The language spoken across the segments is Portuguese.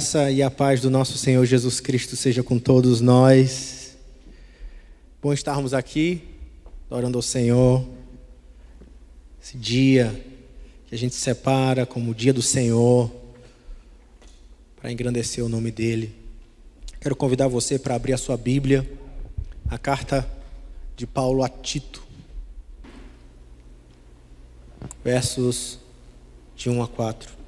graça e a paz do nosso Senhor Jesus Cristo seja com todos nós. Bom estarmos aqui, adorando ao Senhor. Esse dia que a gente separa como o dia do Senhor, para engrandecer o nome dEle. Quero convidar você para abrir a sua Bíblia, a carta de Paulo a Tito, versos de 1 a 4.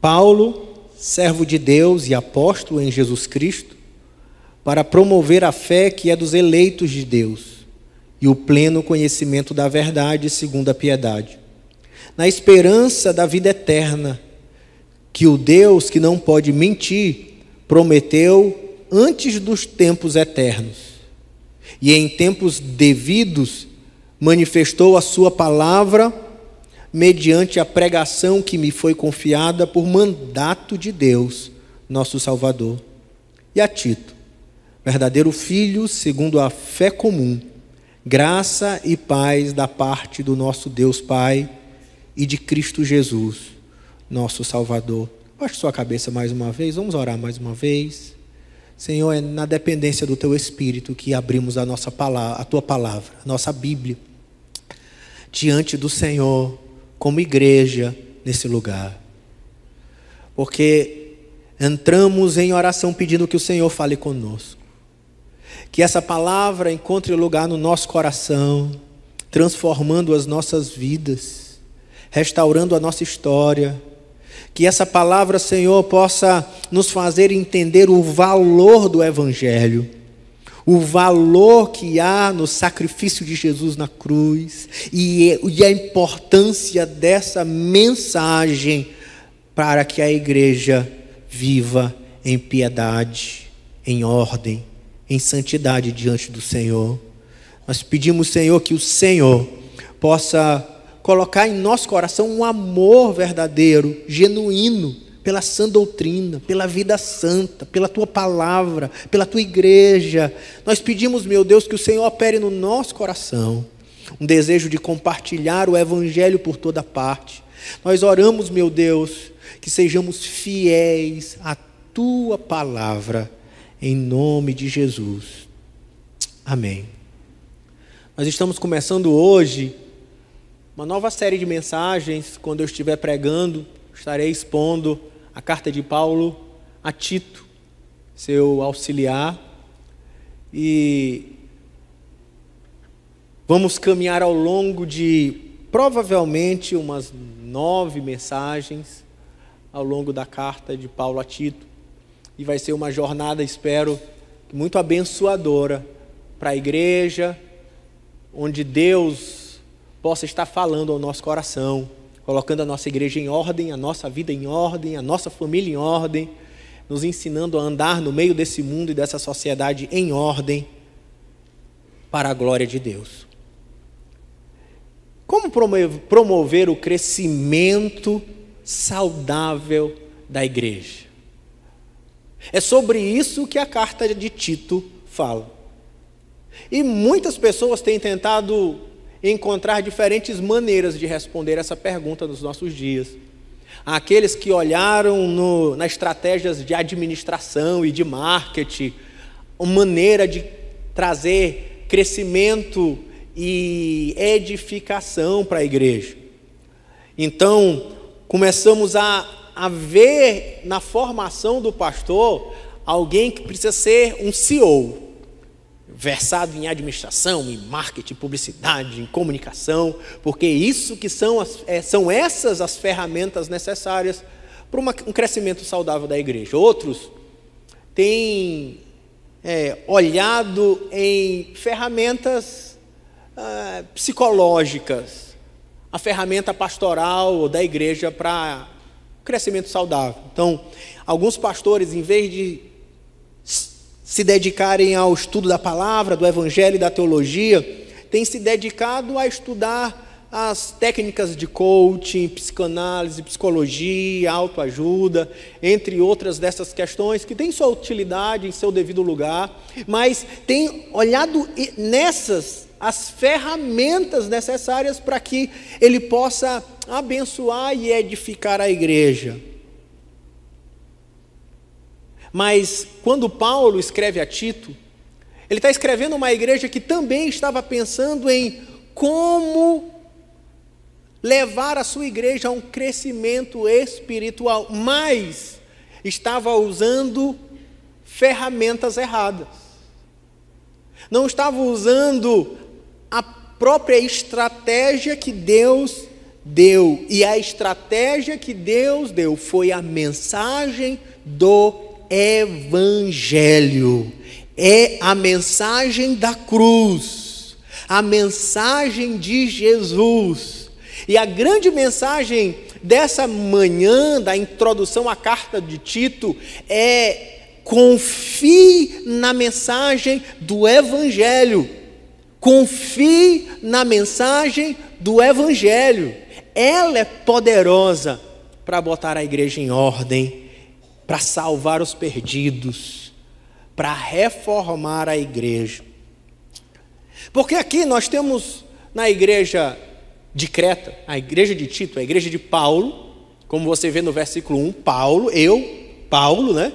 Paulo, servo de Deus e apóstolo em Jesus Cristo, para promover a fé que é dos eleitos de Deus e o pleno conhecimento da verdade segundo a piedade, na esperança da vida eterna, que o Deus que não pode mentir prometeu antes dos tempos eternos, e em tempos devidos manifestou a sua palavra mediante a pregação que me foi confiada por mandato de Deus, nosso Salvador. E a Tito, verdadeiro filho segundo a fé comum, graça e paz da parte do nosso Deus Pai e de Cristo Jesus, nosso Salvador. Baixe sua cabeça mais uma vez, vamos orar mais uma vez. Senhor, é na dependência do Teu Espírito que abrimos a nossa palavra, a Tua palavra, a nossa Bíblia, diante do Senhor, como igreja nesse lugar. Porque entramos em oração pedindo que o Senhor fale conosco. Que essa palavra encontre lugar no nosso coração, transformando as nossas vidas, restaurando a nossa história. Que essa palavra, Senhor, possa nos fazer entender o valor do Evangelho, o valor que há no sacrifício de Jesus na cruz e a importância dessa mensagem para que a igreja viva em piedade, em ordem, em santidade diante do Senhor. Nós pedimos, Senhor, que o Senhor possa colocar em nosso coração um amor verdadeiro, genuíno, pela sã doutrina, pela vida santa, pela Tua palavra, pela Tua igreja. Nós pedimos, meu Deus, que o Senhor opere no nosso coração um desejo de compartilhar o Evangelho por toda parte. Nós oramos, meu Deus, que sejamos fiéis à Tua palavra, em nome de Jesus. Amém. Nós estamos começando hoje uma nova série de mensagens. Quando eu estiver pregando, estarei expondo a carta de Paulo a Tito, seu auxiliar, e vamos caminhar ao longo de provavelmente umas 9 mensagens ao longo da carta de Paulo a Tito, e vai ser uma jornada, espero, muito abençoadora para a igreja, onde Deus possa estar falando ao nosso coração, colocando a nossa igreja em ordem, a nossa vida em ordem, a nossa família em ordem, nos ensinando a andar no meio desse mundo e dessa sociedade em ordem, para a glória de Deus. Como promover o crescimento saudável da igreja? É sobre isso que a carta de Tito fala. E muitas pessoas têm tentado encontrar diferentes maneiras de responder essa pergunta nos nossos dias. Há aqueles que olharam nas estratégias de administração e de marketing, uma maneira de trazer crescimento e edificação para a igreja. Então, começamos a ver na formação do pastor alguém que precisa ser um CEO, versado em administração, em marketing, publicidade, em comunicação, porque isso que são essas as ferramentas necessárias para um crescimento saudável da igreja. Outros têm olhado em ferramentas psicológicas, a ferramenta pastoral da igreja para crescimento saudável. Então, alguns pastores, em vez de se dedicarem ao estudo da palavra, do evangelho e da teologia, têm se dedicado a estudar as técnicas de coaching, psicanálise, psicologia, autoajuda, entre outras dessas questões que têm sua utilidade em seu devido lugar, mas têm olhado nessas as ferramentas necessárias para que ele possa abençoar e edificar a igreja. Mas quando Paulo escreve a Tito, ele está escrevendo uma igreja que também estava pensando em como levar a sua igreja a um crescimento espiritual, mas estava usando ferramentas erradas. Não estava usando a própria estratégia que Deus deu. E a estratégia que Deus deu foi a mensagem do Evangelho. É a mensagem da cruz, a mensagem de Jesus. E a grande mensagem dessa manhã, da introdução à carta de Tito, é: confie na mensagem do Evangelho. Confie na mensagem do Evangelho. Ela é poderosa para botar a igreja em ordem, para salvar os perdidos, para reformar a igreja. Porque aqui nós temos na igreja de Creta, a igreja de Tito, a igreja de Paulo, como você vê no versículo 1, Paulo, né?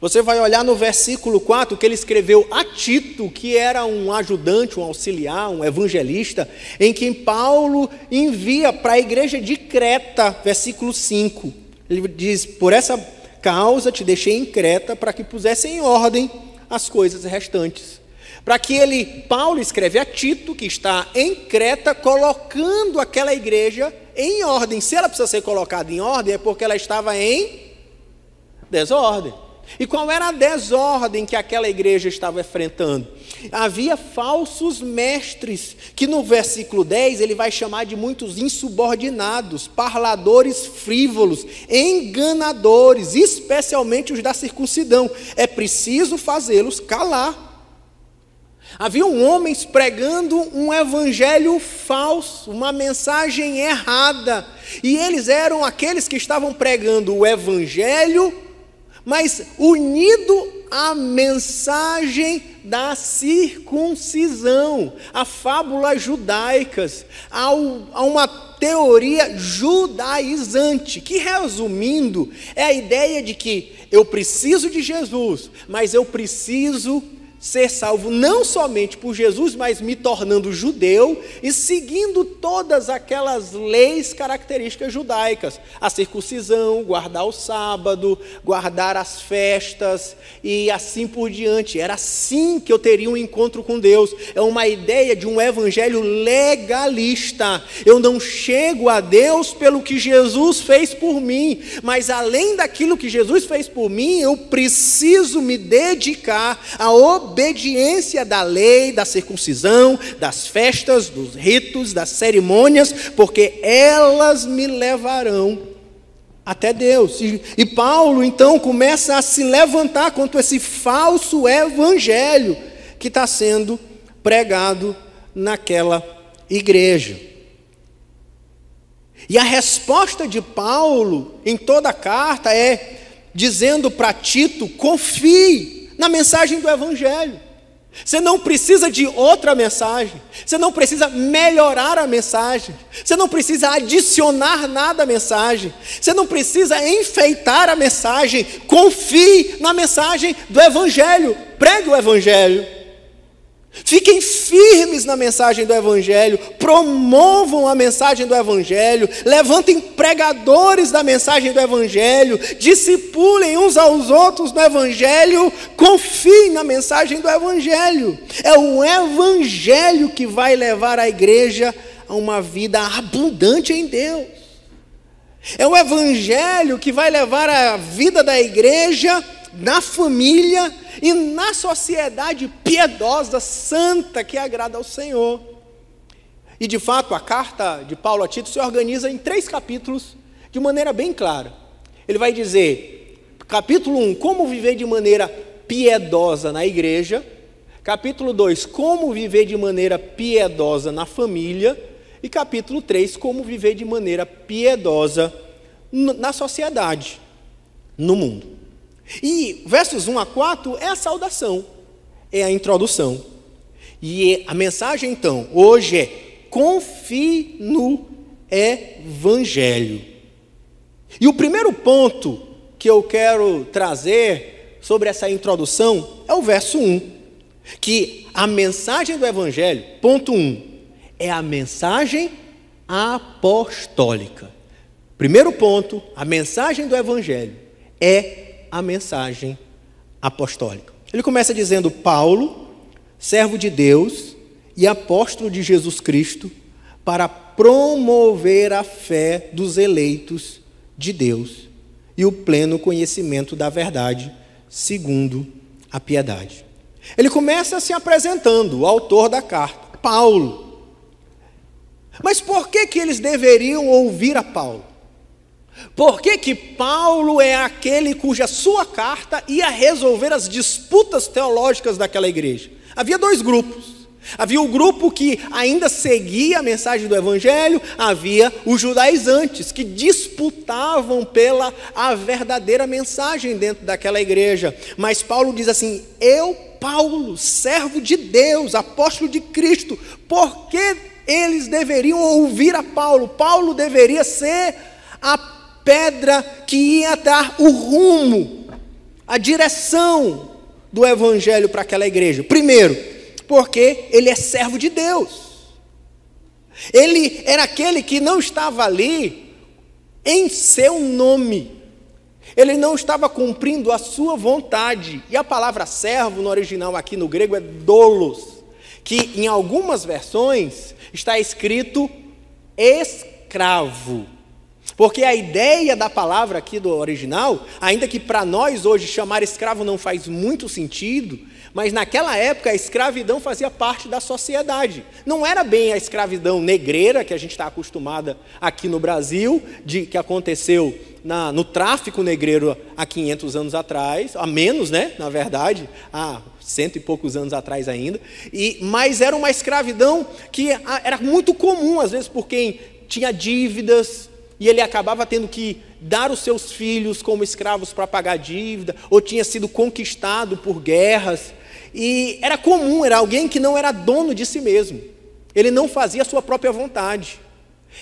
Você vai olhar no versículo 4 que ele escreveu a Tito, que era um ajudante, um auxiliar, um evangelista, em quem Paulo envia para a igreja de Creta, versículo 5. Ele diz: por essa causa te deixei em Creta, para que pusesse em ordem as coisas restantes. Para que Paulo escreve a Tito, que está em Creta, colocando aquela igreja em ordem. Se ela precisa ser colocada em ordem, é porque ela estava em desordem. E qual era a desordem que aquela igreja estava enfrentando? Havia falsos mestres, que no versículo 10 ele vai chamar de muitos insubordinados, parladores frívolos, enganadores, especialmente os da circuncisão. É preciso fazê-los calar. Haviam homens pregando um evangelho falso, uma mensagem errada. E eles eram aqueles que estavam pregando o evangelho, mas unido à mensagem da circuncisão, a fábulas judaicas, a uma teoria judaizante, que, resumindo, é a ideia de que eu preciso de Jesus, mas eu preciso ser salvo não somente por Jesus, mas me tornando judeu e seguindo todas aquelas leis características judaicas. A circuncisão, guardar o sábado, guardar as festas e assim por diante. Era assim que eu teria um encontro com Deus. É uma ideia de um evangelho legalista. Eu não chego a Deus pelo que Jesus fez por mim, mas além daquilo que Jesus fez por mim, eu preciso me dedicar a obediência da lei, da circuncisão, das festas, dos ritos, das cerimônias, porque elas me levarão até Deus. E Paulo então começa a se levantar contra esse falso evangelho que está sendo pregado naquela igreja. E a resposta de Paulo em toda a carta é dizendo para Tito: confie na mensagem do evangelho. Você não precisa de outra mensagem, você não precisa melhorar a mensagem, você não precisa adicionar nada à mensagem, você não precisa enfeitar a mensagem. Confie na mensagem do evangelho, pregue o evangelho. Fiquem firmes na mensagem do evangelho, promovam a mensagem do evangelho, levantem pregadores da mensagem do evangelho, discipulem uns aos outros no evangelho, confiem na mensagem do evangelho. É o evangelho que vai levar a igreja a uma vida abundante em Deus. É o evangelho que vai levar a vida da igreja na família e na sociedade piedosa, santa, que agrada ao Senhor. E de fato a carta de Paulo a Tito se organiza em 3 capítulos de maneira bem clara. Ele vai dizer, capítulo 1, como viver de maneira piedosa na igreja. Capítulo 2, como viver de maneira piedosa na família. E capítulo 3, como viver de maneira piedosa na sociedade, no mundo. E versos 1 a 4 é a saudação, é a introdução. E a mensagem, então, hoje é: confie no Evangelho. E o primeiro ponto que eu quero trazer sobre essa introdução é o verso 1, que a mensagem do Evangelho, ponto 1, é a mensagem apostólica. Primeiro ponto, a mensagem do Evangelho é a mensagem apostólica. Ele começa dizendo: Paulo, servo de Deus e apóstolo de Jesus Cristo, para promover a fé dos eleitos de Deus e o pleno conhecimento da verdade, segundo a piedade. Ele começa se apresentando, o autor da carta, Paulo. Mas por que eles deveriam ouvir a Paulo? Por que Paulo é aquele cuja sua carta ia resolver as disputas teológicas daquela igreja? Havia dois grupos. Havia o grupo que ainda seguia a mensagem do Evangelho, havia os judaizantes, que disputavam pela a verdadeira mensagem dentro daquela igreja. Mas Paulo diz assim: eu, Paulo, servo de Deus, apóstolo de Cristo, por que eles deveriam ouvir a Paulo? Paulo deveria ser a pedra que ia dar o rumo, a direção do Evangelho para aquela igreja. Primeiro, porque ele é servo de Deus. Ele era aquele que não estava ali em seu nome. Ele não estava cumprindo a sua vontade. E a palavra servo no original aqui no grego é doulos, que em algumas versões está escrito escravo. Porque a ideia da palavra aqui do original, ainda que para nós hoje chamar escravo não faz muito sentido, mas naquela época a escravidão fazia parte da sociedade. Não era bem a escravidão negreira, que a gente está acostumada aqui no Brasil, que aconteceu no tráfico negreiro há 500 anos atrás, a menos, né, na verdade, há 100 e poucos anos atrás ainda, mas era uma escravidão que era muito comum, às vezes, por quem tinha dívidas, e ele acabava tendo que dar os seus filhos como escravos para pagar dívida, ou tinha sido conquistado por guerras. E era comum, era alguém que não era dono de si mesmo. Ele não fazia a sua própria vontade.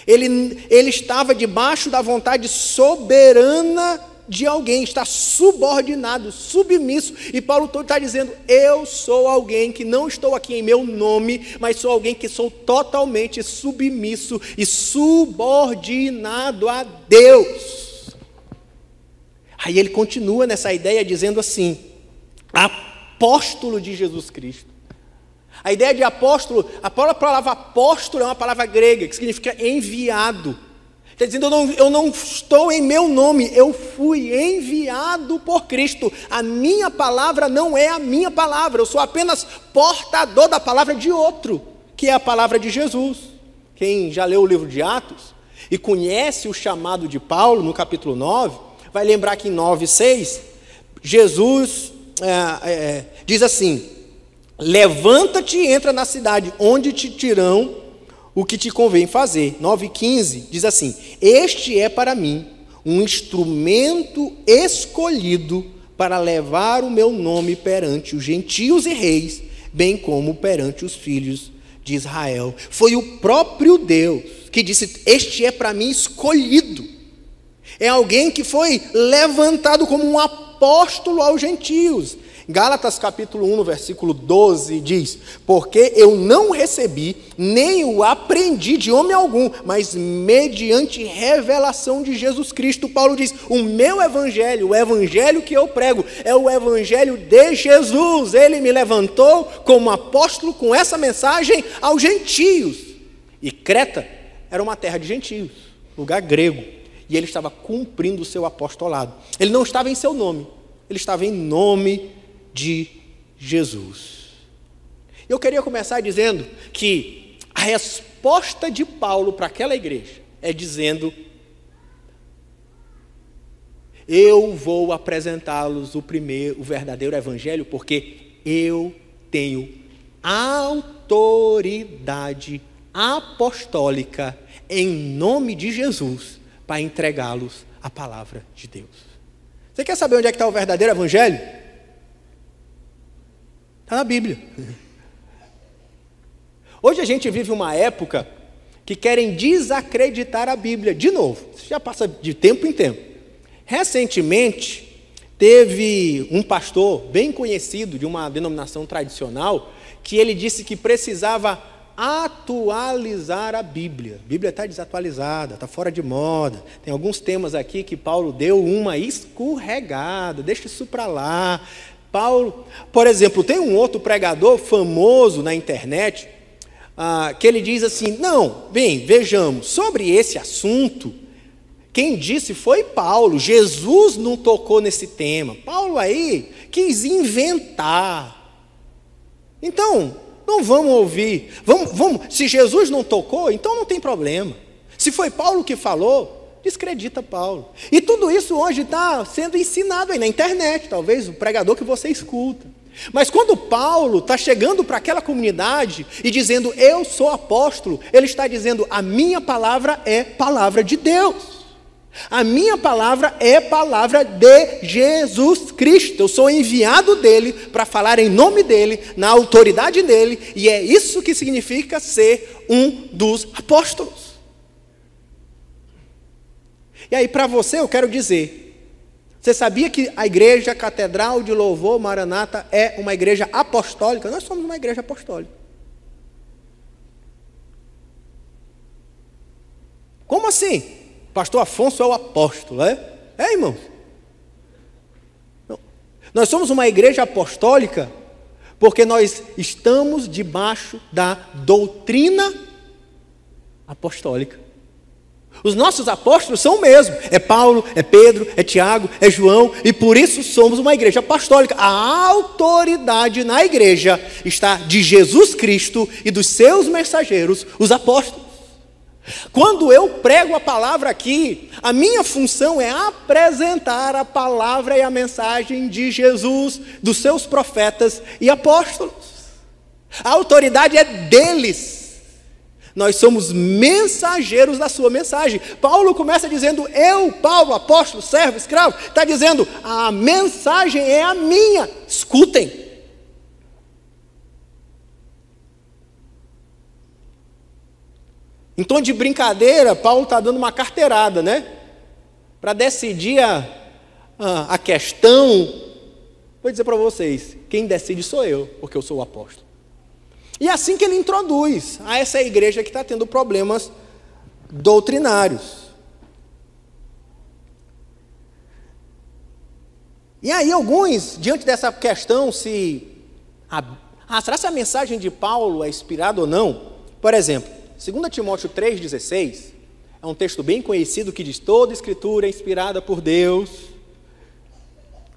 Ele estava debaixo da vontade soberana de alguém, está subordinado, submisso. E Paulo está dizendo: eu sou alguém que não estou aqui em meu nome, mas sou alguém que sou totalmente submisso e subordinado a Deus. Aí ele continua nessa ideia dizendo assim: apóstolo de Jesus Cristo. A ideia de apóstolo, a palavra apóstolo é uma palavra grega que significa enviado. Está dizendo: eu não estou em meu nome, eu fui enviado por Cristo. A minha palavra não é a minha palavra, eu sou apenas portador da palavra de outro, que é a palavra de Jesus. Quem já leu o livro de Atos e conhece o chamado de Paulo no capítulo 9, vai lembrar que em 9:6, Jesus diz assim: levanta-te e entra na cidade, onde te dirão o que te convém fazer. 9:15 diz assim: este é para mim um instrumento escolhido para levar o meu nome perante os gentios e reis, bem como perante os filhos de Israel. Foi o próprio Deus que disse: este é para mim escolhido. É alguém que foi levantado como um apóstolo aos gentios. Gálatas capítulo 1, versículo 12 diz: porque eu não recebi, nem o aprendi de homem algum, mas mediante revelação de Jesus Cristo. Paulo diz: o meu evangelho, o evangelho que eu prego, é o evangelho de Jesus. Ele me levantou como apóstolo com essa mensagem aos gentios. E Creta era uma terra de gentios, lugar grego, e ele estava cumprindo o seu apostolado. Ele não estava em seu nome, ele estava em nome de Jesus. Eu queria começar dizendo que a resposta de Paulo para aquela igreja é dizendo: eu vou apresentá-los o verdadeiro evangelho, porque eu tenho autoridade apostólica em nome de Jesus para entregá-los a palavra de Deus. Você quer saber onde é que está o verdadeiro evangelho? Está na Bíblia. Hoje a gente vive uma época que querem desacreditar a Bíblia de novo. Isso já passa de tempo em tempo. Recentemente, teve um pastor bem conhecido de uma denominação tradicional que ele disse que precisava atualizar a Bíblia. A Bíblia está desatualizada, está fora de moda. Tem alguns temas aqui que Paulo deu uma escorregada, deixa isso para lá. Paulo, por exemplo, tem um outro pregador famoso na internet, que ele diz assim, não, bem, vejamos, sobre esse assunto, quem disse foi Paulo, Jesus não tocou nesse tema, Paulo aí quis inventar. Então, não vamos ouvir, se Jesus não tocou, então não tem problema. Se foi Paulo que falou, descredita Paulo. E tudo isso hoje está sendo ensinado aí na internet, talvez o pregador que você escuta. Mas quando Paulo está chegando para aquela comunidade e dizendo, eu sou apóstolo, ele está dizendo, a minha palavra é palavra de Deus. A minha palavra é palavra de Jesus Cristo. Eu sou enviado dele para falar em nome dele, na autoridade dele, e é isso que significa ser um dos apóstolos. E aí para você eu quero dizer, você sabia que a Igreja Catedral de Louvor Maranata é uma igreja apostólica? Nós somos uma igreja apostólica. Como assim? Pastor Afonso é o apóstolo, é? É, irmãos? Não. Nós somos uma igreja apostólica porque nós estamos debaixo da doutrina apostólica. Os nossos apóstolos são o mesmo, é Paulo, é Pedro, é Tiago, é João, e por isso somos uma igreja apostólica. A autoridade na igreja está de Jesus Cristo e dos seus mensageiros, os apóstolos. Quando eu prego a palavra aqui, a minha função é apresentar a palavra e a mensagem de Jesus, dos seus profetas e apóstolos. A autoridade é deles. Nós somos mensageiros da sua mensagem. Paulo começa dizendo, eu, Paulo, apóstolo, servo, escravo, está dizendo, a mensagem é a minha, escutem. Em tom de brincadeira, Paulo está dando uma carteirada, né? Para decidir a questão, vou dizer para vocês, quem decide sou eu, porque eu sou o apóstolo. E é assim que ele introduz a essa igreja que está tendo problemas doutrinários. E aí alguns, diante dessa questão, será que a mensagem de Paulo é inspirada ou não? Por exemplo, 2 Timóteo 3,16, é um texto bem conhecido que diz, toda escritura é inspirada por Deus.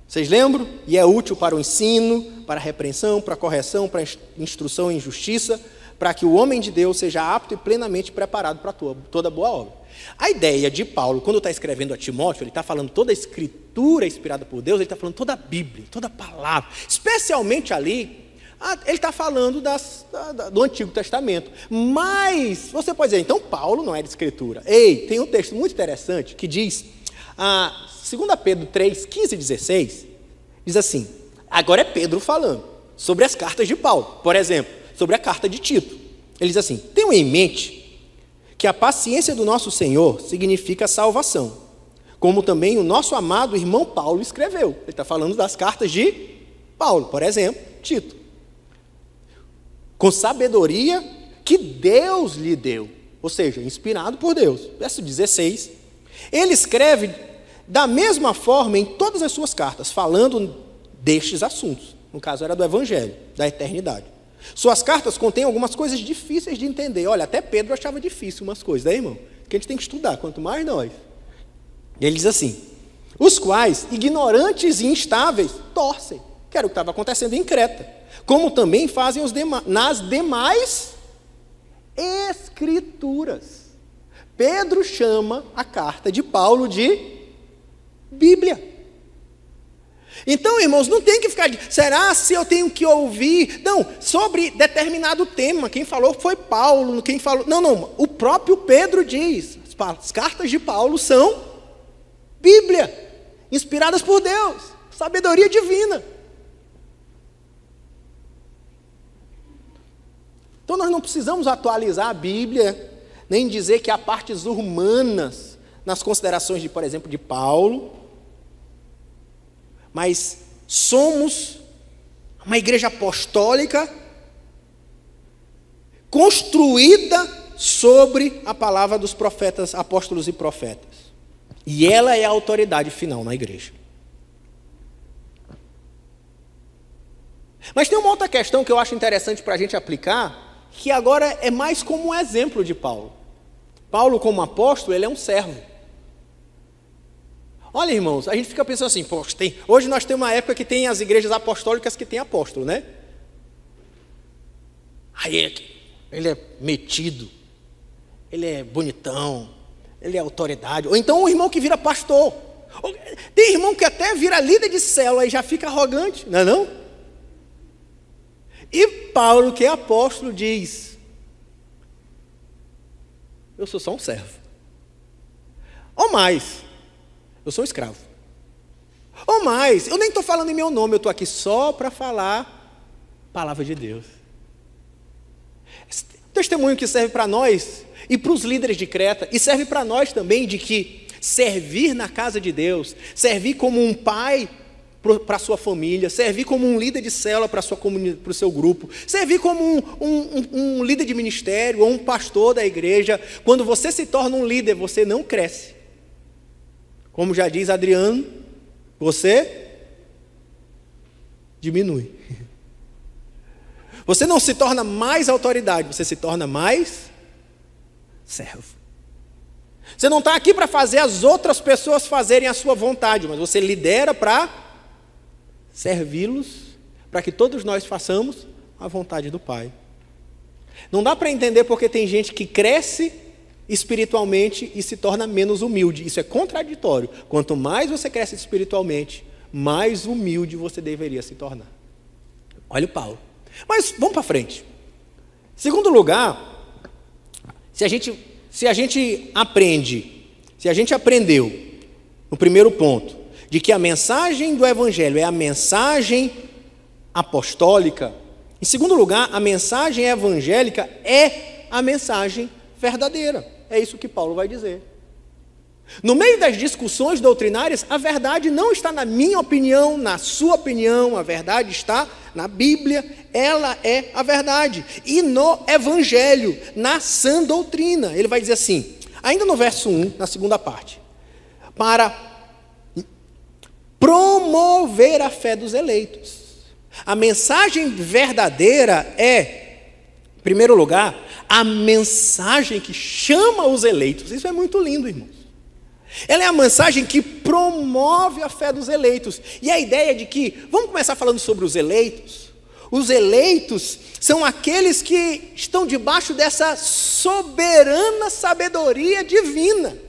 Vocês lembram? E é útil para o ensino, para a repreensão, para a correção, para a instrução em justiça, para que o homem de Deus seja apto e plenamente preparado para toda boa obra. A ideia de Paulo, quando está escrevendo a Timóteo, ele está falando toda a escritura inspirada por Deus, ele está falando toda a Bíblia, toda a palavra. Especialmente ali, ele está falando do Antigo Testamento. Mas, você pode dizer, então Paulo não é de escritura. Ei, tem um texto muito interessante que diz... 2 Pedro 3, 15 e 16, diz assim, agora é Pedro falando sobre as cartas de Paulo, por exemplo, sobre a carta de Tito. Ele diz assim, tenham em mente que a paciência do nosso Senhor significa salvação, como também o nosso amado irmão Paulo escreveu. Ele está falando das cartas de Paulo, por exemplo, Tito. Com sabedoria que Deus lhe deu, ou seja, inspirado por Deus. Verso 16, ele escreve da mesma forma em todas as suas cartas, falando destes assuntos. No caso, era do Evangelho, da eternidade. Suas cartas contêm algumas coisas difíceis de entender. Olha, até Pedro achava difícil umas coisas, né, irmão? Que a gente tem que estudar, quanto mais nós. E ele diz assim, os quais, ignorantes e instáveis, torcem, que era o que estava acontecendo em Creta, como também fazem nas demais escrituras. Pedro chama a carta de Paulo de Bíblia. Então, irmãos, não tem que ficar, será se eu tenho que ouvir? Não, sobre determinado tema, quem falou foi Paulo, quem falou, não, o próprio Pedro diz, as cartas de Paulo são Bíblia, inspiradas por Deus, sabedoria divina. Então nós não precisamos atualizar a Bíblia, nem dizer que há partes humanas nas considerações, por exemplo, de Paulo, mas somos uma igreja apostólica construída sobre a palavra dos profetas, apóstolos e profetas. E ela é a autoridade final na igreja. Mas tem uma outra questão que eu acho interessante para a gente aplicar, que agora é mais como um exemplo de Paulo. Paulo, como apóstolo, ele é um servo. Olha, irmãos, a gente fica pensando assim, poxa, hoje nós temos uma época que tem as igrejas apostólicas que tem apóstolo, né? Aí ele é metido, ele é bonitão, ele é autoridade. Ou então um irmão que vira pastor. Tem irmão que até vira líder de célula e já fica arrogante, não é não? E Paulo, que é apóstolo, diz: eu sou só um servo. Ou mais, eu sou um escravo. Ou mais, eu nem estou falando em meu nome, eu estou aqui só para falar a palavra de Deus. Esse testemunho que serve para nós e para os líderes de Creta, e serve para nós também, de que servir na casa de Deus, servir como um pai para a sua família, servir como um líder de célula para o seu grupo, servir como um líder de ministério ou um pastor da igreja. Quando você se torna um líder, você não cresce. Como já diz Adriano, você diminui. Você não se torna mais autoridade, você se torna mais servo. Você não está aqui para fazer as outras pessoas fazerem a sua vontade, mas você lidera para servi-los, para que todos nós façamos a vontade do Pai. Não dá para entender porque tem gente que cresce espiritualmente e se torna menos humilde. Isso é contraditório. Quanto mais você cresce espiritualmente, mais humilde você deveria se tornar. Olha o Paulo. Mas vamos para frente. Segundo lugar, se a gente aprendeu no primeiro ponto, de que a mensagem do Evangelho é a mensagem apostólica. Em segundo lugar, a mensagem evangélica é a mensagem verdadeira. É isso que Paulo vai dizer. No meio das discussões doutrinárias, a verdade não está na minha opinião, na sua opinião, a verdade está na Bíblia, ela é a verdade. E no Evangelho, na sã doutrina, ele vai dizer assim, ainda no verso 1, na segunda parte, para promover a fé dos eleitos. A mensagem verdadeira é, em primeiro lugar, a mensagem que chama os eleitos. Isso é muito lindo, irmãos. Ela é a mensagem que promove a fé dos eleitos. E a ideia de que, vamos começar falando sobre os eleitos. Os eleitos são aqueles que estão debaixo dessa soberana sabedoria divina.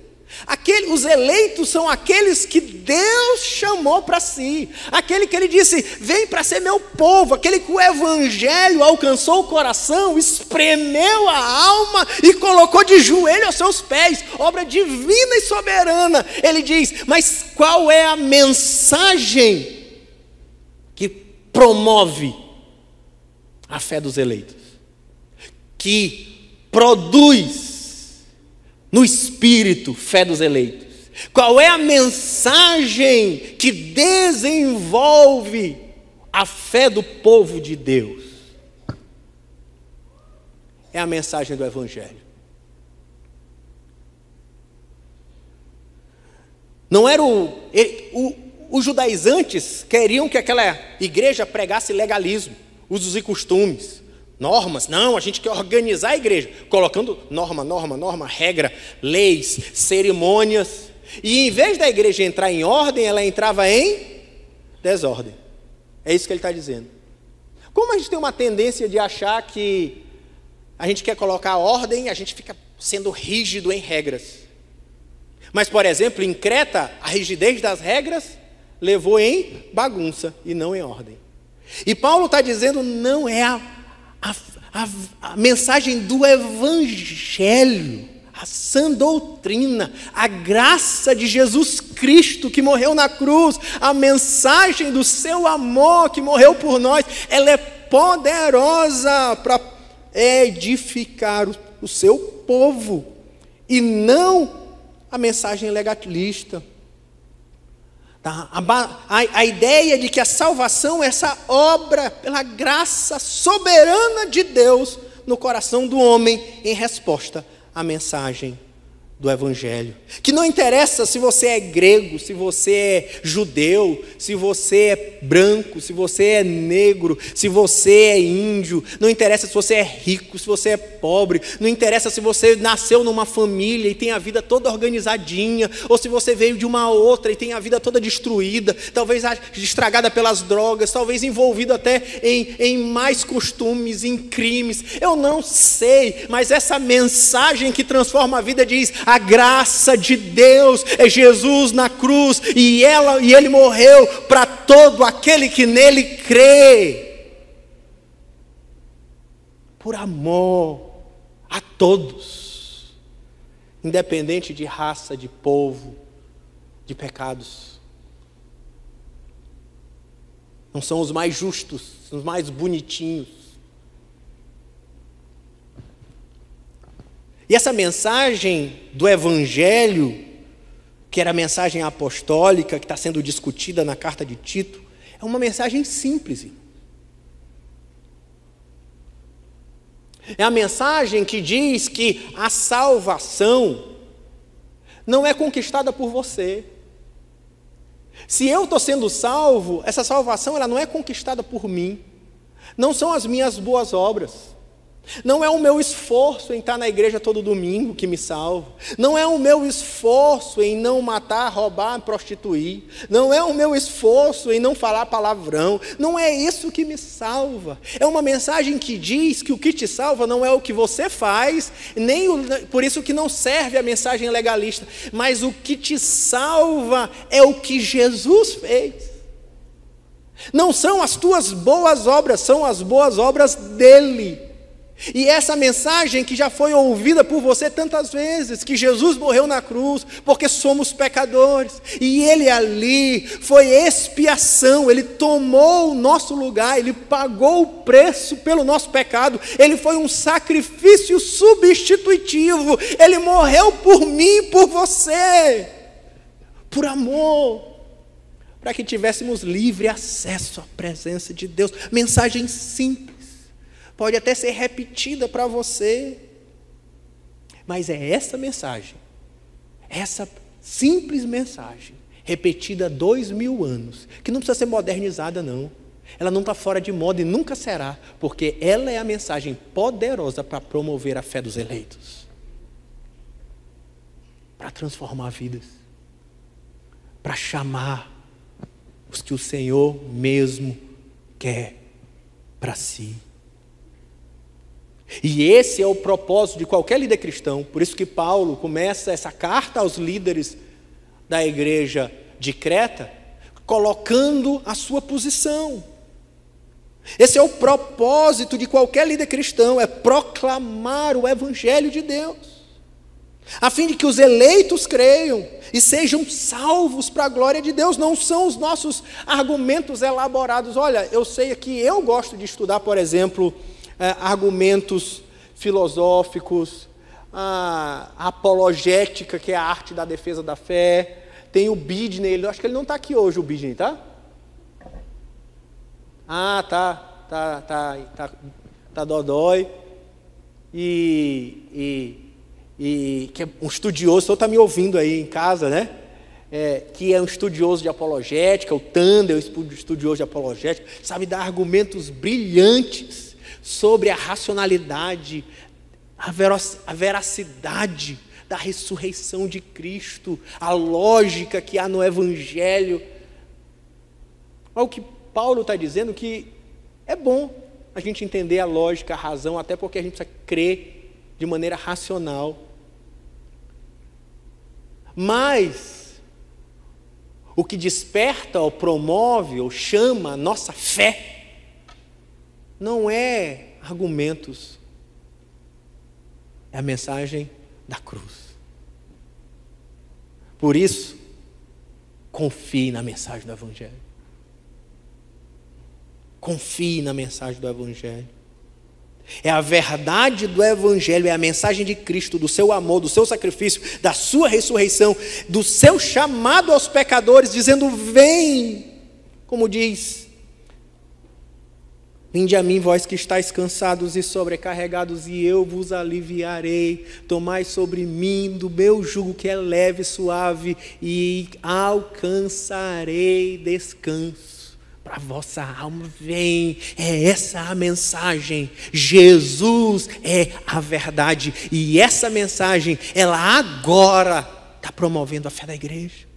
Os eleitos são aqueles que Deus chamou para si, aquele que ele disse, vem para ser meu povo, aquele que o Evangelho alcançou o coração, espremeu a alma e colocou de joelho aos seus pés, obra divina e soberana. Ele diz, mas qual é a mensagem que promove a fé dos eleitos? Que produz no Espírito, fé dos eleitos. Qual é a mensagem que desenvolve a fé do povo de Deus? É a mensagem do Evangelho. Não era os judaizantes queriam que aquela igreja pregasse legalismo, usos e costumes, normas. Não, a gente quer organizar a igreja, colocando norma, regra, leis, cerimônias. E em vez da igreja entrar em ordem, ela entrava em desordem. É isso que ele está dizendo. Como a gente tem uma tendência de achar que a gente quer colocar ordem, a gente fica sendo rígido em regras. Mas, por exemplo, em Creta, a rigidez das regras levou em bagunça e não em ordem. E Paulo está dizendo, não é a mensagem do Evangelho, a sã doutrina, a graça de Jesus Cristo que morreu na cruz, a mensagem do seu amor que morreu por nós, ela é poderosa para é edificar o seu povo, e não a mensagem legalista. Tá? A ideia de que a salvação é essa obra pela graça soberana de Deus no coração do homem em resposta à mensagem do Evangelho. Que não interessa se você é grego, se você é judeu, se você é branco, se você é negro, se você é índio, não interessa se você é rico, se você é pobre, não interessa se você nasceu numa família e tem a vida toda organizadinha, ou se você veio de uma outra e tem a vida toda destruída, talvez estragada pelas drogas, talvez envolvido até em mais costumes, em crimes. Eu não sei, mas essa mensagem que transforma a vida diz: a graça de Deus é Jesus na cruz, e ele morreu para todo aquele que nele crê, por amor a todos, independente de raça, de povo, de pecados. Não são os mais justos, os mais bonitinhos. E essa mensagem do Evangelho, que era a mensagem apostólica, que está sendo discutida na carta de Tito, é uma mensagem simples. É a mensagem que diz que a salvação não é conquistada por você. Se eu estou sendo salvo, essa salvação ela não é conquistada por mim. Não são as minhas boas obras. Não é o meu esforço em estar na igreja todo domingo que me salva. Não é o meu esforço em não matar, roubar, prostituir. Não é o meu esforço em não falar palavrão. Não é isso que me salva. É uma mensagem que diz que o que te salva não é o que você faz, por isso que não serve a mensagem legalista, mas o que te salva é o que Jesus fez. Não são as tuas boas obras, são as boas obras dele. E essa mensagem que já foi ouvida por você tantas vezes, que Jesus morreu na cruz, porque somos pecadores, e ele ali foi expiação, ele tomou o nosso lugar, ele pagou o preço pelo nosso pecado, ele foi um sacrifício substitutivo, ele morreu por mim e por você, por amor, para que tivéssemos livre acesso à presença de Deus. Mensagem simples. Pode até ser repetida para você, mas é essa mensagem, essa simples mensagem, repetida há 2000 anos, que não precisa ser modernizada não, ela não está fora de moda e nunca será, porque ela é a mensagem poderosa para promover a fé dos eleitos, para transformar vidas, para chamar os que o Senhor mesmo quer para si. E esse é o propósito de qualquer líder cristão. Por isso que Paulo começa essa carta aos líderes da igreja de Creta, colocando a sua posição. Esse é o propósito de qualquer líder cristão, é proclamar o Evangelho de Deus, a fim de que os eleitos creiam e sejam salvos para a glória de Deus. Não são os nossos argumentos elaborados. Olha, eu sei que eu gosto de estudar, por exemplo, argumentos filosóficos, a apologética, que é a arte da defesa da fé. Tem o Bidney, acho que ele não está aqui hoje, o Bidney, tá? Ah, tá dodói. E que é um estudioso, o senhor está me ouvindo aí em casa, né? Que é um estudioso de apologética, o Tander, estudioso de apologética, sabe dar argumentos brilhantes sobre a racionalidade, a veracidade da ressurreição de Cristo, a lógica que há no Evangelho. Olha o que Paulo está dizendo, que é bom a gente entender a lógica, a razão, até porque a gente precisa crer de maneira racional. Mas o que desperta ou promove ou chama a nossa fé não é argumentos, é a mensagem da cruz. Por isso, confie na mensagem do Evangelho. Confie na mensagem do Evangelho. É a verdade do Evangelho, é a mensagem de Cristo, do seu amor, do seu sacrifício, da sua ressurreição, do seu chamado aos pecadores, dizendo: vem, como diz: vinde a mim, vós que estáis cansados e sobrecarregados, e eu vos aliviarei. Tomai sobre mim do meu jugo, que é leve e suave, e alcançarei descanso para a vossa alma. Vem, é essa a mensagem. Jesus é a verdade, e essa mensagem, ela agora está promovendo a fé da igreja.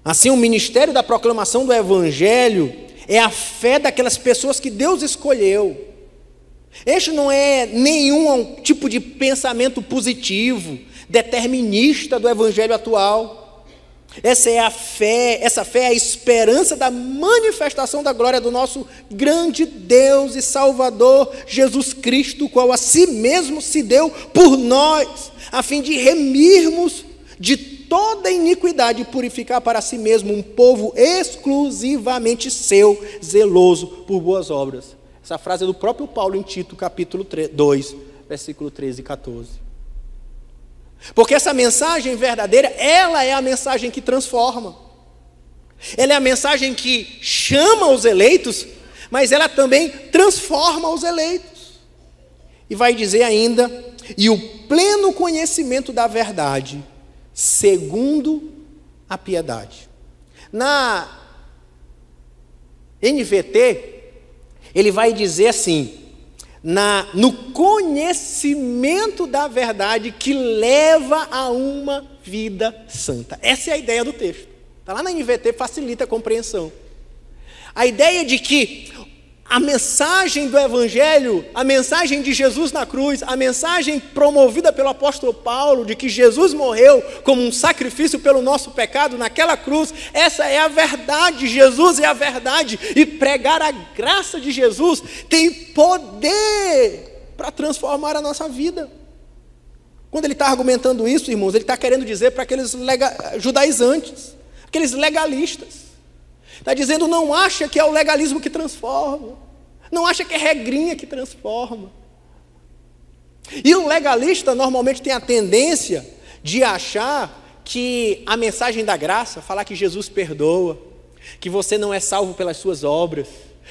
Assim, o ministério da proclamação do Evangelho é a fé daquelas pessoas que Deus escolheu. Este não é nenhum tipo de pensamento positivo, determinista do Evangelho atual. Essa fé é a esperança da manifestação da glória do nosso grande Deus e Salvador, Jesus Cristo, o qual a si mesmo se deu por nós, a fim de remirmos de toda iniquidade e purificar para si mesmo um povo exclusivamente seu, zeloso por boas obras. Essa frase é do próprio Paulo em Tito, capítulo 2, versículo 13 e 14. Porque essa mensagem verdadeira, ela é a mensagem que transforma. Ela é a mensagem que chama os eleitos, mas ela também transforma os eleitos. E vai dizer ainda: e o pleno conhecimento da verdade, segundo a piedade. Na NVT, ele vai dizer assim: no conhecimento da verdade que leva a uma vida santa. Essa é a ideia do texto. Está lá na NVT, facilita a compreensão. A ideia de que a mensagem do Evangelho, a mensagem de Jesus na cruz, a mensagem promovida pelo apóstolo Paulo, de que Jesus morreu como um sacrifício pelo nosso pecado naquela cruz, essa é a verdade. Jesus é a verdade, e pregar a graça de Jesus tem poder para transformar a nossa vida. Quando ele está argumentando isso, irmãos, ele está querendo dizer para aqueles judaizantes, aqueles legalistas. Está dizendo: não acha que é o legalismo que transforma, não acha que é regrinha que transforma. E o legalista normalmente tem a tendência de achar que a mensagem da graça, falar que Jesus perdoa, que você não é salvo pelas suas obras,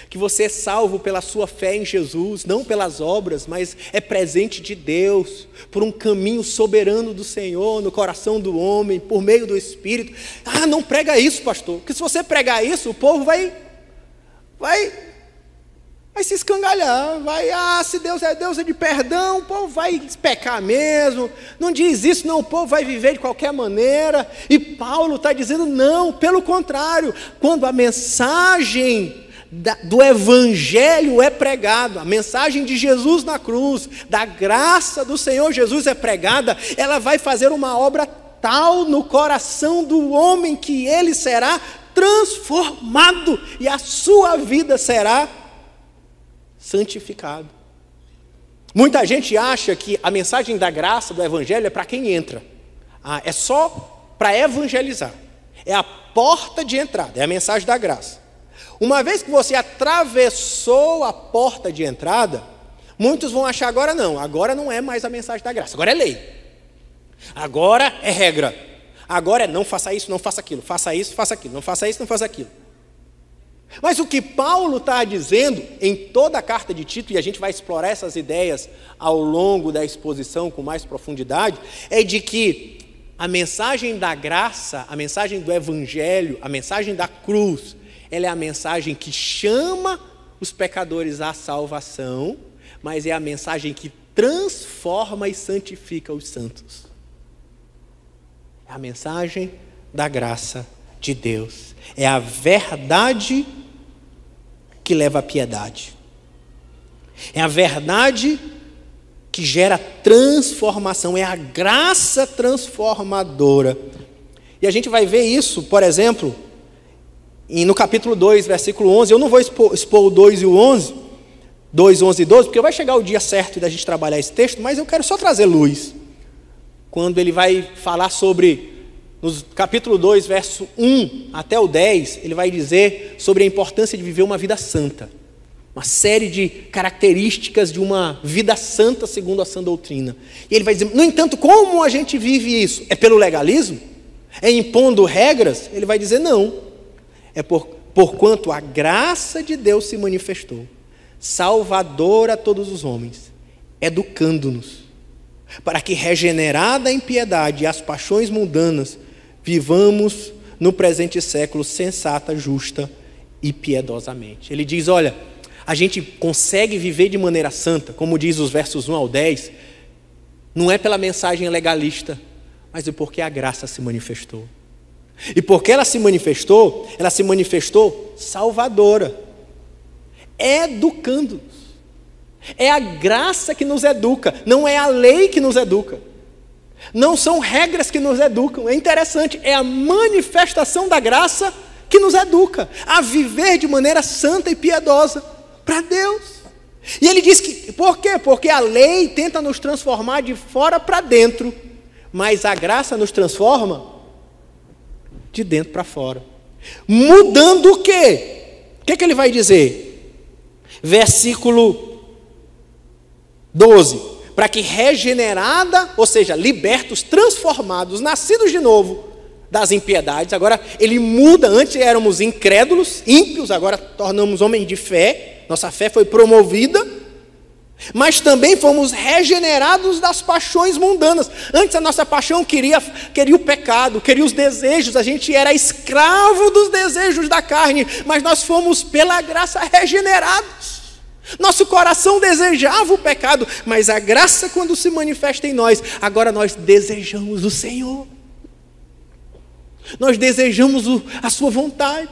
que você é salvo pela sua fé em Jesus, não pelas obras, mas é presente de Deus, por um caminho soberano do Senhor, no coração do homem, por meio do Espírito. Ah, não prega isso, pastor, porque se você pregar isso, o povo vai se escangalhar, se Deus é de perdão, o povo vai pecar mesmo, não diz isso não, o povo vai viver de qualquer maneira. E Paulo está dizendo: não, pelo contrário, quando a mensagem do Evangelho é pregado, a mensagem de Jesus na cruz, da graça do Senhor Jesus é pregada, ela vai fazer uma obra tal no coração do homem que ele será transformado e a sua vida será santificada. Muita gente acha que a mensagem da graça do Evangelho é para quem entra, é só para evangelizar, é a porta de entrada, é a mensagem da graça. Uma vez que você atravessou a porta de entrada, muitos vão achar agora não é mais a mensagem da graça, agora é lei, agora é regra, agora é não faça isso, não faça aquilo, faça isso, faça aquilo, não faça isso, não faça aquilo. Mas o que Paulo está dizendo em toda a carta de Tito, e a gente vai explorar essas ideias ao longo da exposição com mais profundidade, é de que a mensagem da graça, a mensagem do Evangelho, a mensagem da cruz, ela é a mensagem que chama os pecadores à salvação, mas é a mensagem que transforma e santifica os santos. É a mensagem da graça de Deus. É a verdade que leva à piedade. É a verdade que gera transformação. É a graça transformadora. E a gente vai ver isso, por exemplo, no capítulo 2, versículo 11, eu não vou expor o 2 e o 11, 2, 11 e 12, porque vai chegar o dia certo da gente trabalhar esse texto, mas eu quero só trazer luz. quando ele vai falar sobre, no capítulo 2, verso 1 até o 10, ele vai dizer sobre a importância de viver uma vida santa. Uma série de características de uma vida santa segundo a sã doutrina. E ele vai dizer, no entanto, como a gente vive isso? É pelo legalismo? É impondo regras? Ele vai dizer, não. É porquanto a graça de Deus se manifestou, salvadora a todos os homens, educando-nos, para que, regenerada a impiedade e as paixões mundanas, vivamos no presente século sensata, justa e piedosamente. Ele diz, olha, a gente consegue viver de maneira santa, como diz os versos 1 ao 10, não é pela mensagem legalista, mas é porque a graça se manifestou. E porque ela se manifestou salvadora, educando-nos. É a graça que nos educa, não é a lei que nos educa. Não são regras que nos educam. É interessante, é a manifestação da graça que nos educa a viver de maneira santa e piedosa para Deus. E ele diz que, por quê? Porque a lei tenta nos transformar de fora para dentro, mas a graça nos transforma de dentro para fora. Mudando o quê? O que ele vai dizer? Versículo 12. Para que regenerada, ou seja, libertos, transformados, nascidos de novo das impiedades. Agora ele muda, antes éramos incrédulos, ímpios, agora tornamos homens de fé. Nossa fé foi promovida, mas também fomos regenerados das paixões mundanas. Antes a nossa paixão queria o pecado, queria os desejos, a gente era escravo dos desejos da carne, mas nós fomos pela graça regenerados. Nosso coração desejava o pecado, mas a graça, quando se manifesta em nós, agora nós desejamos o Senhor. Nós desejamos a sua vontade,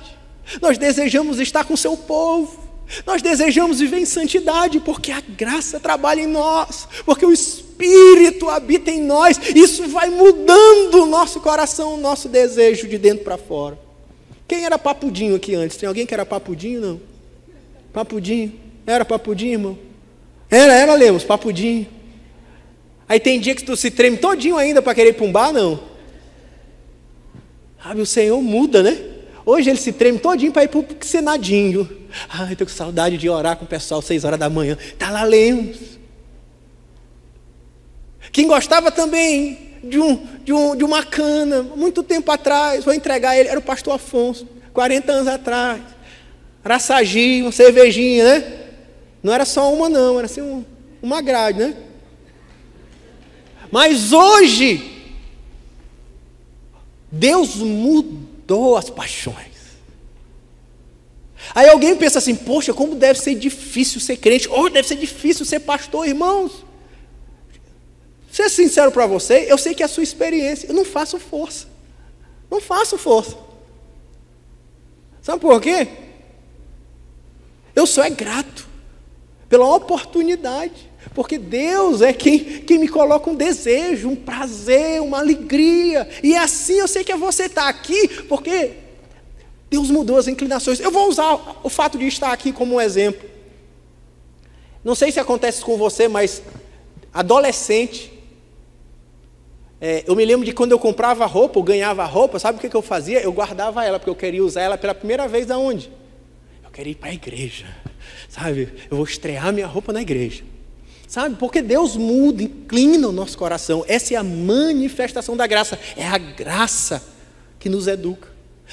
nós desejamos estar com o seu povo, nós desejamos viver em santidade, porque a graça trabalha em nós, porque o Espírito habita em nós. Isso vai mudando o nosso coração, o nosso desejo de dentro para fora. Quem era papudinho aqui antes? Tem alguém que era papudinho? Não? Papudinho? Era papudinho, irmão? Era, Lemos, papudinho. Aí tem dia que tu se treme todinho ainda para querer ir para um bar? Não. O Senhor muda, né? Hoje ele se treme todinho para ir para o senadinho. Ai, estou com saudade de orar com o pessoal 6 horas da manhã. Está lá, Lemos. Quem gostava também de uma cana, muito tempo atrás, vou entregar ele, era o pastor Afonso, 40 anos atrás. Araçagi, uma cervejinha, né? Não era só uma não, era assim uma grade, né? Mas hoje, Deus mudou as paixões. Aí alguém pensa assim, poxa, como deve ser difícil ser crente, ou deve ser difícil ser pastor, irmãos. Ser sincero para você, eu sei que é a sua experiência, eu não faço força. Não faço força. Sabe por quê? Eu só é grato pela oportunidade, porque Deus é quem me coloca um desejo, um prazer, uma alegria, e assim eu sei que você está aqui, porque Deus mudou as inclinações. Eu vou usar o fato de estar aqui como um exemplo. Não sei se acontece com você, mas adolescente, eu me lembro de quando eu comprava roupa, ou ganhava roupa, sabe o que eu fazia? Eu guardava ela, porque eu queria usar ela pela primeira vez aonde? Eu queria ir para a igreja, sabe? Eu vou estrear minha roupa na igreja, sabe? Porque Deus muda, inclina o nosso coração. Essa é a manifestação da graça, é a graça que nos educa.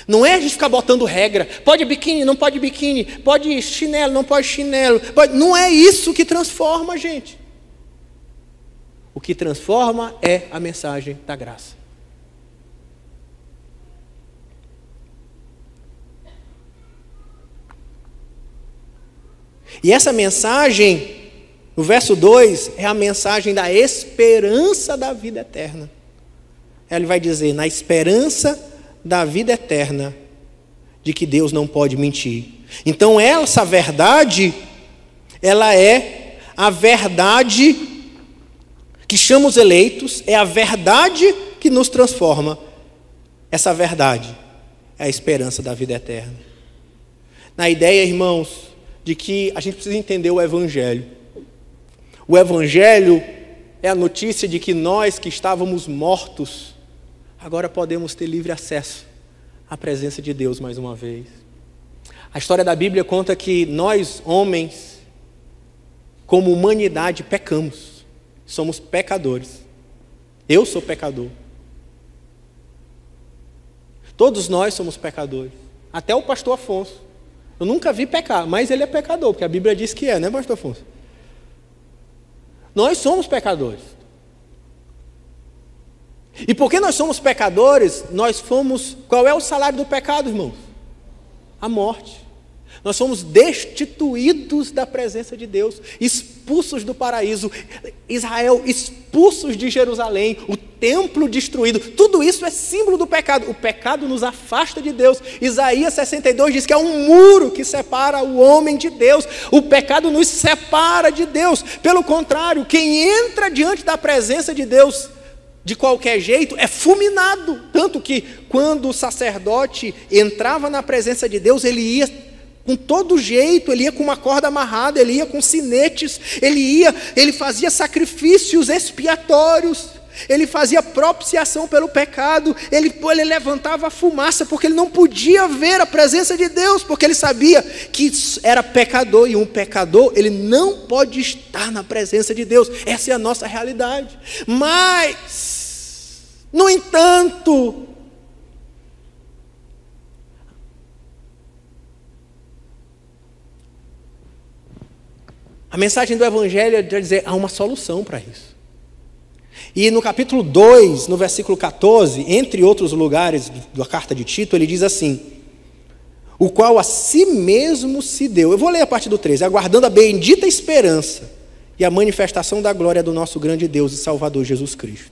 Não é a gente ficar botando regra, pode biquíni, não pode biquíni, pode chinelo, não pode chinelo, não é isso que transforma a gente. O que transforma é a mensagem da graça. E essa mensagem, no verso 2, é a mensagem da esperança da vida eterna. Ele vai dizer, na esperança da vida eterna, de que Deus não pode mentir. Então essa verdade, ela é a verdade que chama os eleitos, é a verdade que nos transforma. Essa verdade é a esperança da vida eterna. Na ideia, irmãos, de que a gente precisa entender o Evangelho. O Evangelho é a notícia de que nós que estávamos mortos, agora podemos ter livre acesso à presença de Deus mais uma vez. A história da Bíblia conta que nós, homens, como humanidade, pecamos. Somos pecadores. Eu sou pecador. Todos nós somos pecadores. Até o pastor Afonso. Eu nunca vi pecar, mas ele é pecador, porque a Bíblia diz que é, né, pastor Afonso? Nós somos pecadores. E porque nós somos pecadores, qual é o salário do pecado, irmãos? A morte. Nós somos destituídos da presença de Deus, expulsos do paraíso, Israel expulsos de Jerusalém, o templo destruído. Tudo isso é símbolo do pecado. O pecado nos afasta de Deus. Isaías 62 diz que é um muro que separa o homem de Deus. O pecado nos separa de Deus. Pelo contrário, quem entra diante da presença de Deus de qualquer jeito é fulminado. Tanto que quando o sacerdote entrava na presença de Deus, ele ia com todo jeito, ele ia com uma corda amarrada, ele ia com sinetes, ele fazia sacrifícios expiatórios, ele fazia propiciação pelo pecado, ele levantava a fumaça, porque ele não podia ver a presença de Deus, porque ele sabia que era pecador, e um pecador, ele não pode estar na presença de Deus. Essa é a nossa realidade. Mas, no entanto, a mensagem do Evangelho é dizer, há uma solução para isso. E no capítulo 2, no versículo 14, entre outros lugares da carta de Tito, ele diz assim: o qual a si mesmo se deu. Eu vou ler a partir do 13. Aguardando a bendita esperança e a manifestação da glória do nosso grande Deus e Salvador Jesus Cristo,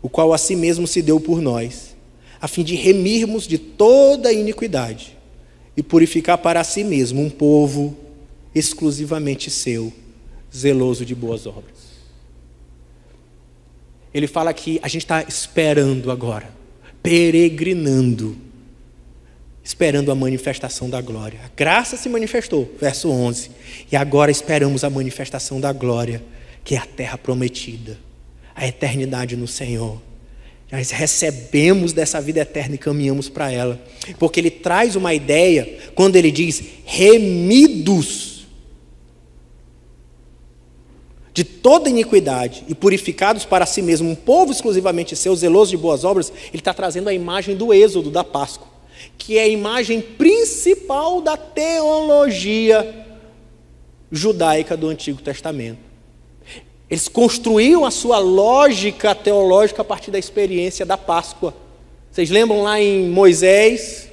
o qual a si mesmo se deu por nós, a fim de remirmos de toda a iniquidade e purificar para si mesmo um povo exclusivamente seu, zeloso de boas obras. Ele fala que a gente está esperando agora, peregrinando, esperando a manifestação da glória. A graça se manifestou, verso 11, e agora esperamos a manifestação da glória, que é a terra prometida, a eternidade no Senhor. Nós recebemos dessa vida eterna e caminhamos para ela, porque ele traz uma ideia, quando ele diz remidos de toda iniquidade e purificados para si mesmo, um povo exclusivamente seu, zeloso de boas obras. Ele está trazendo a imagem do Êxodo, da Páscoa, que é a imagem principal da teologia judaica do Antigo Testamento. Eles construíam a sua lógica teológica a partir da experiência da Páscoa. Vocês lembram lá em Moisés,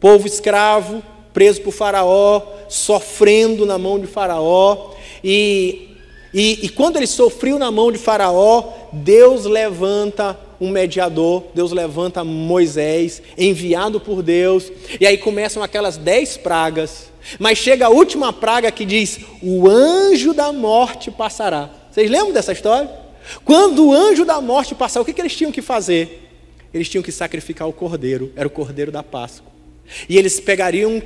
povo escravo, preso por Faraó, sofrendo na mão de Faraó, e quando ele sofreu na mão de Faraó, Deus levanta um mediador, Deus levanta Moisés, enviado por Deus, e aí começam aquelas 10 pragas, mas chega a última praga que diz, o anjo da morte passará. Vocês lembram dessa história? Quando o anjo da morte passar, o que eles tinham que fazer? Eles tinham que sacrificar o cordeiro, era o cordeiro da Páscoa. E eles pegariam um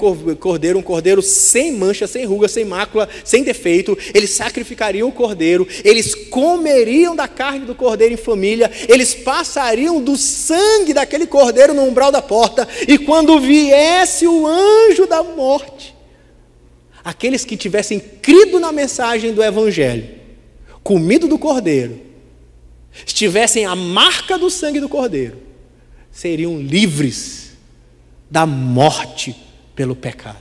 cordeiro sem mancha, sem ruga, sem mácula, sem defeito. Eles sacrificariam o cordeiro, eles comeriam da carne do cordeiro em família, eles passariam do sangue daquele cordeiro no umbral da porta, e quando viesse o anjo da morte, aqueles que tivessem crido na mensagem do Evangelho, comido do cordeiro, tivessem a marca do sangue do cordeiro, seriam livres da morte pelo pecado.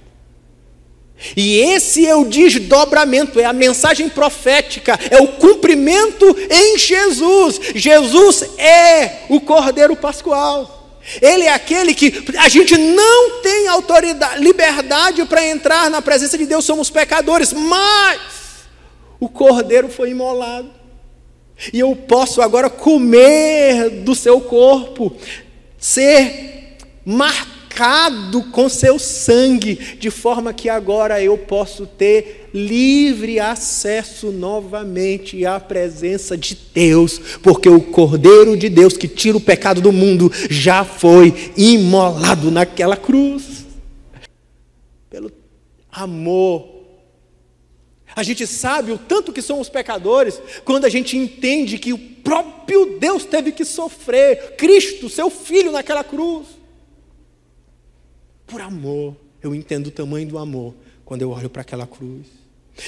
E esse é o desdobramento, é a mensagem profética, é o cumprimento em Jesus. Jesus é o Cordeiro Pascual. Ele é aquele que a gente não tem autoridade, liberdade para entrar na presença de Deus, somos pecadores, mas o Cordeiro foi imolado. E eu posso agora comer do seu corpo, ser marcado com seu sangue, de forma que agora eu posso ter livre acesso novamente à presença de Deus, porque o Cordeiro de Deus que tira o pecado do mundo já foi imolado naquela cruz. Pelo amor, A gente sabe o tanto que somos pecadores quando a gente entende que o próprio Deus teve que sofrer, Cristo, seu Filho, naquela cruz. Por amor, eu entendo o tamanho do amor quando eu olho para aquela cruz.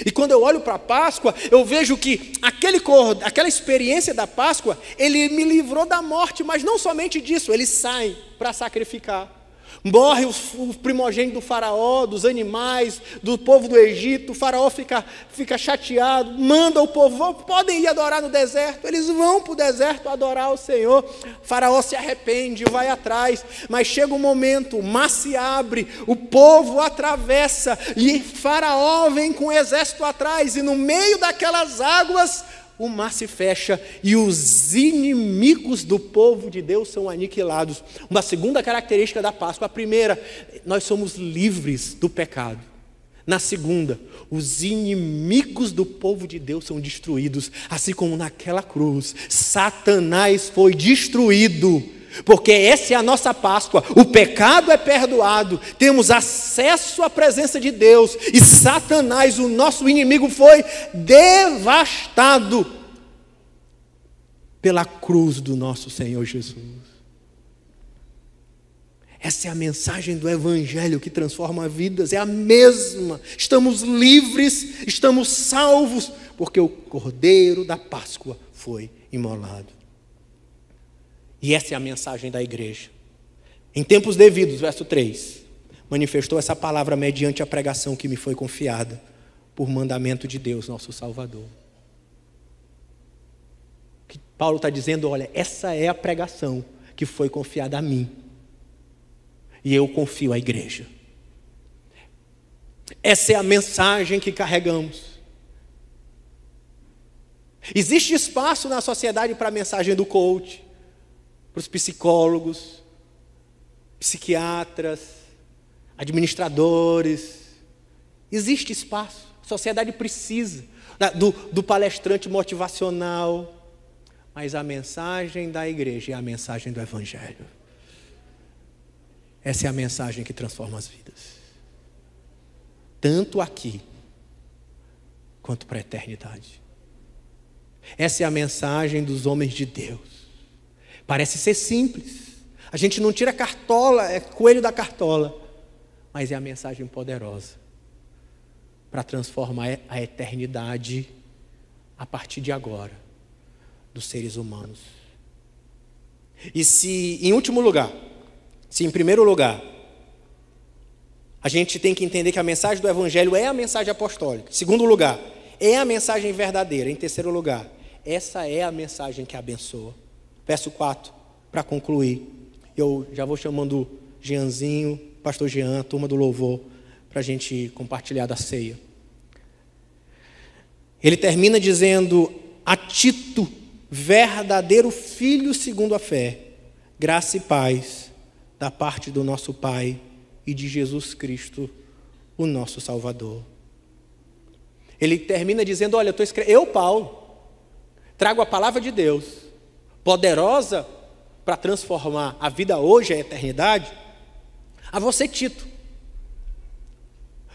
E quando eu olho para a Páscoa, eu vejo que aquela experiência da Páscoa, ele me livrou da morte, mas não somente disso, ele sai para sacrificar. Morre o primogênito do faraó, dos animais, do povo do Egito. O faraó fica chateado, manda o povo, podem ir adorar no deserto. Eles vão para o deserto adorar o Senhor. O faraó se arrepende, vai atrás, mas chega um momento, o mar se abre, o povo atravessa, e faraó vem com o exército atrás, e no meio daquelas águas, o mar se fecha e os inimigos do povo de Deus são aniquilados. Uma segunda característica da Páscoa: a primeira, nós somos livres do pecado. Na segunda, os inimigos do povo de Deus são destruídos, assim como naquela cruz, Satanás foi destruído. Porque essa é a nossa Páscoa, o pecado é perdoado, temos acesso à presença de Deus, e Satanás, o nosso inimigo, foi devastado pela cruz do nosso Senhor Jesus. Essa é a mensagem do Evangelho que transforma vidas, é a mesma. Estamos livres, estamos salvos, porque o Cordeiro da Páscoa foi imolado. E essa é a mensagem da igreja. Em tempos devidos, verso 3, manifestou essa palavra mediante a pregação que me foi confiada, por mandamento de Deus, nosso Salvador. Que Paulo está dizendo, olha, essa é a pregação que foi confiada a mim. E eu confio à igreja. Essa é a mensagem que carregamos. Existe espaço na sociedade para a mensagem do coach, para os psicólogos, psiquiatras, administradores. Existe espaço. A sociedade precisa do palestrante motivacional. Mas a mensagem da igreja é a mensagem do Evangelho. Essa é a mensagem que transforma as vidas. Tanto aqui, quanto para a eternidade. Essa é a mensagem dos homens de Deus. Parece ser simples. A gente não tira cartola, é coelho da cartola. Mas é a mensagem poderosa para transformar a eternidade a partir de agora dos seres humanos. E se, em primeiro lugar, a gente tem que entender que a mensagem do Evangelho é a mensagem apostólica. Em segundo lugar, é a mensagem verdadeira. Em terceiro lugar, essa é a mensagem que abençoa. Verso 4, para concluir. Eu já vou chamando Jeanzinho, pastor Jean, a turma do louvor, para a gente compartilhar da ceia. Ele termina dizendo: a Tito, verdadeiro filho segundo a fé, graça e paz da parte do nosso Pai e de Jesus Cristo, o nosso Salvador. Ele termina dizendo: olha, eu, Paulo, trago a palavra de Deus, poderosa para transformar a vida hoje e a eternidade, a você, Tito.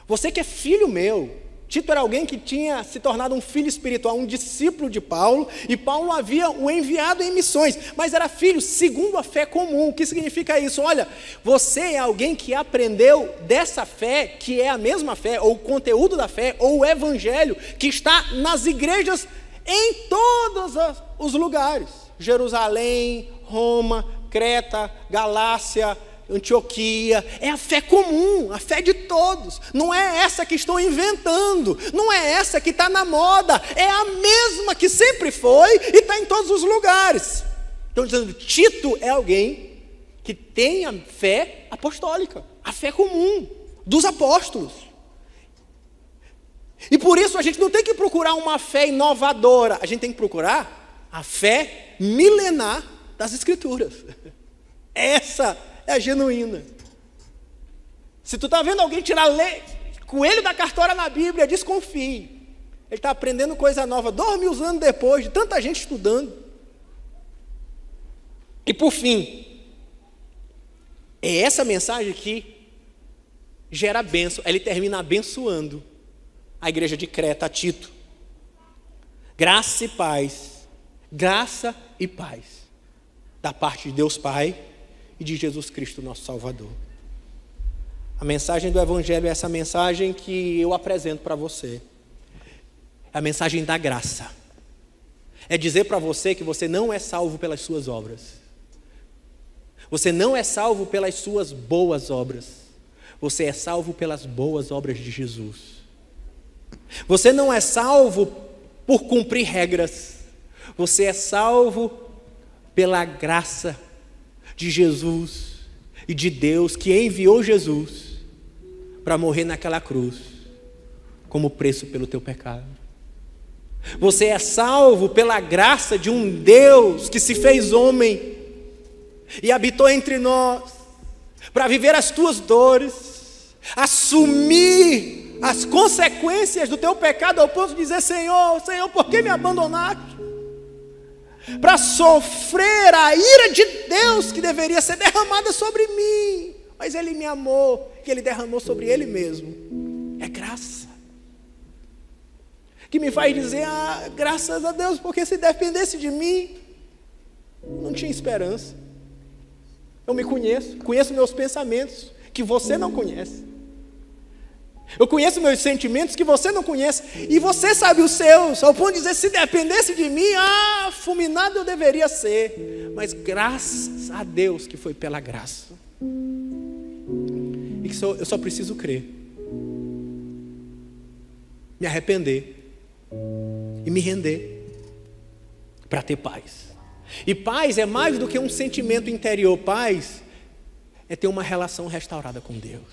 Você que é filho meu. Tito era alguém que tinha se tornado um filho espiritual, um discípulo de Paulo, e Paulo havia o enviado em missões, mas era filho segundo a fé comum. O que significa isso? Olha, você é alguém que aprendeu dessa fé, que é a mesma fé, ou o conteúdo da fé, ou o evangelho, que está nas igrejas em todos os lugares. Jerusalém, Roma, Creta, Galácia, Antioquia. É a fé comum, a fé de todos. Não é essa que estão inventando, não é essa que está na moda, é a mesma que sempre foi e está em todos os lugares. Estão dizendo, Tito é alguém que tem a fé apostólica, a fé comum dos apóstolos. E por isso a gente não tem que procurar uma fé inovadora, a gente tem que procurar a fé milenar das Escrituras. Essa é a genuína. Se tu está vendo alguém tirar coelho da cartola na Bíblia, desconfie. Ele está aprendendo coisa nova 2000 anos depois, de tanta gente estudando. E por fim, é essa mensagem que gera bênção. Ele termina abençoando à igreja de Creta, a Tito: graça e paz, da parte de Deus Pai e de Jesus Cristo, nosso Salvador. A mensagem do Evangelho é essa mensagem que eu apresento para você. É a mensagem da graça. É dizer para você que você não é salvo pelas suas obras. Você não é salvo pelas suas boas obras. Você é salvo pelas boas obras de Jesus. Você não é salvo por cumprir regras. Você é salvo pela graça de Jesus e de Deus, que enviou Jesus para morrer naquela cruz como preço pelo teu pecado. Você é salvo pela graça de um Deus que se fez homem e habitou entre nós para viver as tuas dores, assumir as consequências do teu pecado ao ponto de dizer: Senhor, por que me abandonaste? Para sofrer a ira de Deus que deveria ser derramada sobre mim, mas Ele me amou, que Ele derramou sobre Ele mesmo. É graça que me faz dizer: graças a Deus, porque se dependesse de mim, não tinha esperança. Eu me conheço meus pensamentos, que você não conhece. Eu conheço meus sentimentos, que você não conhece. E você sabe os seus, ao ponto de dizer: se dependesse de mim, fulminado eu deveria ser. Mas graças a Deus que foi pela graça. E que eu só preciso crer, me arrepender e me render para ter paz. E paz é mais do que um sentimento interior. Paz é ter uma relação restaurada com Deus.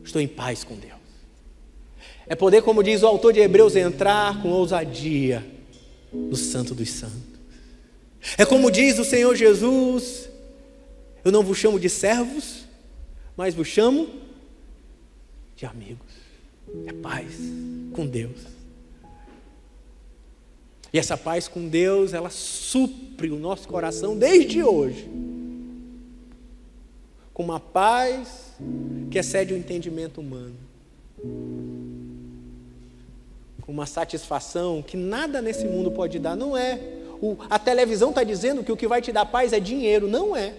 Estou em paz com Deus. É poder, como diz o autor de Hebreus, entrar com ousadia no Santo dos Santos. É como diz o Senhor Jesus: eu não vos chamo de servos, mas vos chamo de amigos. É paz com Deus. E essa paz com Deus, ela supre o nosso coração desde hoje, com uma paz que excede o entendimento humano, com uma satisfação que nada nesse mundo pode dar. Não é. A televisão está dizendo que o que vai te dar paz é dinheiro. Não é.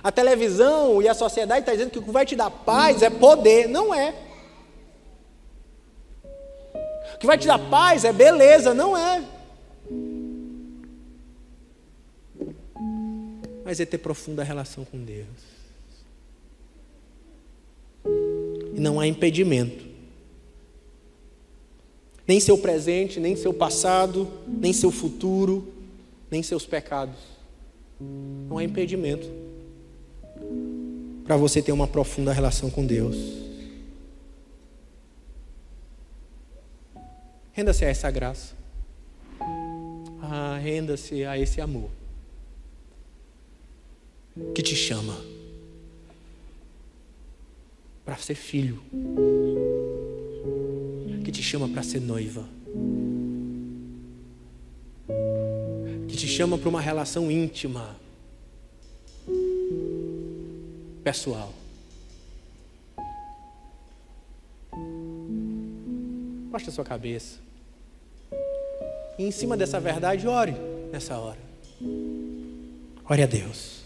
A televisão e a sociedade está dizendo que o que vai te dar paz é poder. Não é. O que vai te dar paz é beleza. Não é. Mas é ter profunda relação com Deus. E não há impedimento. Nem seu presente, nem seu passado, nem seu futuro, nem seus pecados. Não há impedimento para você ter uma profunda relação com Deus. Renda-se a essa graça. Renda-se a esse amor que te chama para ser filho, que te chama para ser noiva, que te chama para uma relação íntima, pessoal. Baixe a sua cabeça e em cima dessa verdade ore nessa hora. Ore a Deus.